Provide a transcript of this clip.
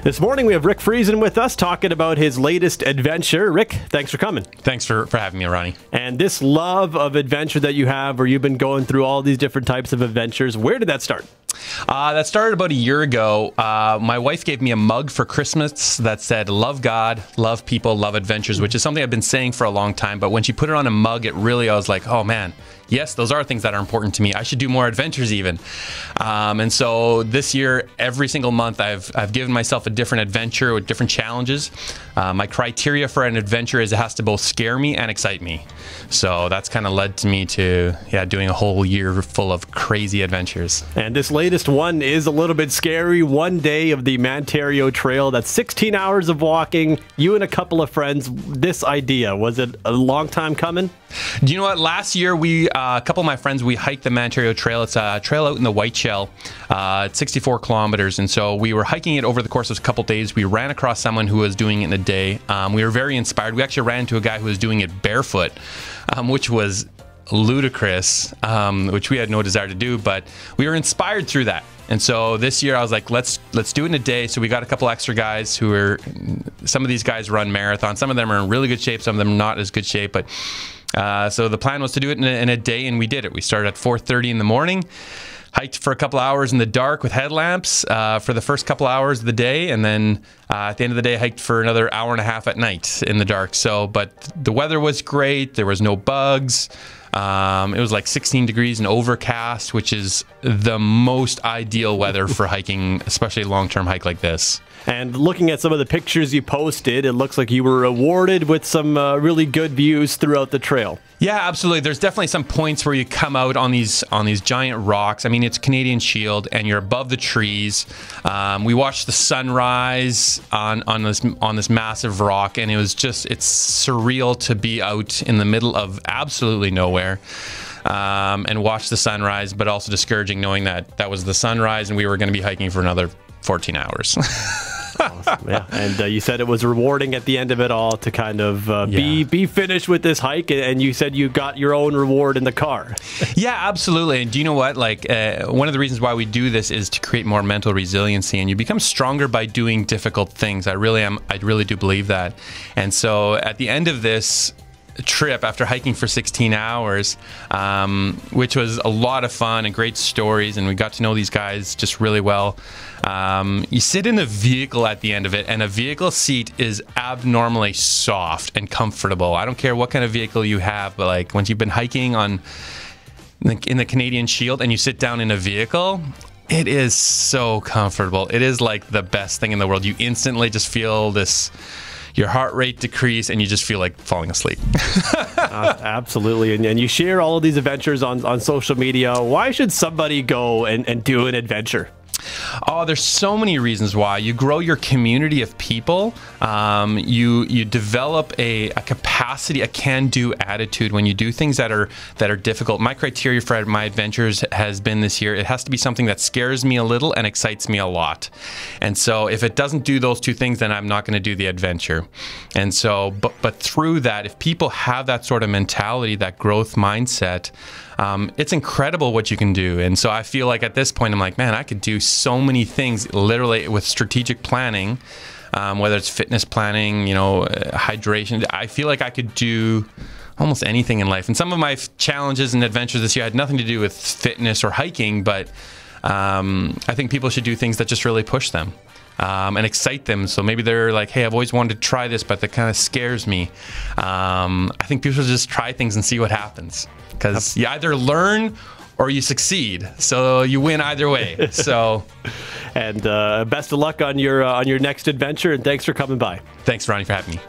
This morning we have Rick Friesen with us talking about his latest adventure. Rick, thanks for coming. Thanks for having me, Ronnie. And this love of adventure that you have, where you've been going through all these different types of adventures, where did that start? That started about a year ago. My wife gave me a mug for Christmas that said, "Love God, love people, love adventures," which is something I've been saying for a long time. But when she put it on a mug, I was like, oh man, yes, those are things that are important to me. I should do more adventures even. And so this year, every single month, I've given myself a different adventure with different challenges. My criteria for an adventure is it has to both scare me and excite me. So that's kind of led to me to doing a whole year full of crazy adventures. And this latest one is a little bit scary. One day of the Mantario Trail. That's 16 hours of walking. You and a couple of friends. This idea, was it a long time coming? Do you know what? Last year, a couple of my friends, we hiked the Mantario Trail. It's a trail out in the Whiteshell. It's 64 kilometers. And so we were hiking it over the course of a couple days. We ran across someone who was doing it in a day. We were very inspired. We actually ran into a guy who was doing it barefoot, which was ludicrous, which we had no desire to do, but we were inspired through that. And so this year I was like, let's do it in a day. So we got a couple extra guys some of these guys run marathons. Some of them are in really good shape. Some of them not as good shape. But so the plan was to do it in a day, and we did it. We started at 4:30 in the morning, hiked for a couple hours in the dark with headlamps for the first couple hours of the day, and then at the end of the day, hiked for another hour and a half at night in the dark. But the weather was great. There was no bugs. It was like 16 degrees and overcast, which is the most ideal weather for hiking, especially a long-term hike like this. And looking at some of the pictures you posted, it looks like you were rewarded with some really good views throughout the trail. Yeah, absolutely. There's definitely some points where you come out on these giant rocks. I mean, it's Canadian Shield, and you're above the trees. We watched the sunrise on this massive rock, and it's surreal to be out in the middle of absolutely nowhere and watch the sunrise, but also discouraging knowing that was the sunrise and we were going to be hiking for another 14 hours. Awesome. Yeah, and you said it was rewarding at the end of it all to kind of be finished with this hike, and you said you got your own reward in the car. Yeah, absolutely. And do you know what? Like one of the reasons why we do this is to create more mental resiliency, and you become stronger by doing difficult things. I really do believe that. And so at the end of this trip, after hiking for 16 hours, which was a lot of fun and great stories, and we got to know these guys just really well. You sit in the vehicle at the end of it, and a vehicle seat is abnormally soft and comfortable. I don't care what kind of vehicle you have, but like once you've been hiking in the Canadian Shield and you sit down in a vehicle, it is so comfortable. It is like the best thing in the world. You instantly just feel your heart rate decrease, and you just feel like falling asleep. Absolutely. And you share all of these adventures on social media. Why should somebody go and do an adventure? Oh, there's so many reasons why. You grow your community of people. You develop a capacity, a can-do attitude when you do things that are difficult. My criteria for my adventures has been this year, it has to be something that scares me a little and excites me a lot. And so if it doesn't do those two things, then I'm not going to do the adventure. And so, but through that, if people have that sort of mentality, that growth mindset, it's incredible what you can do. And so I feel like at this point, I'm like, man, I could do so many things literally with strategic planning, whether it's fitness planning, hydration. I feel like I could do almost anything in life. And some of my challenges and adventures this year had nothing to do with fitness or hiking, but I think people should do things that just really push them. And excite them. So maybe they're like, hey, I've always wanted to try this, but that kind of scares me. I think people should just try things and see what happens. Because you either learn or you succeed. So you win either way. So, and best of luck on your next adventure, and thanks for coming by. Thanks, Ronnie, for having me.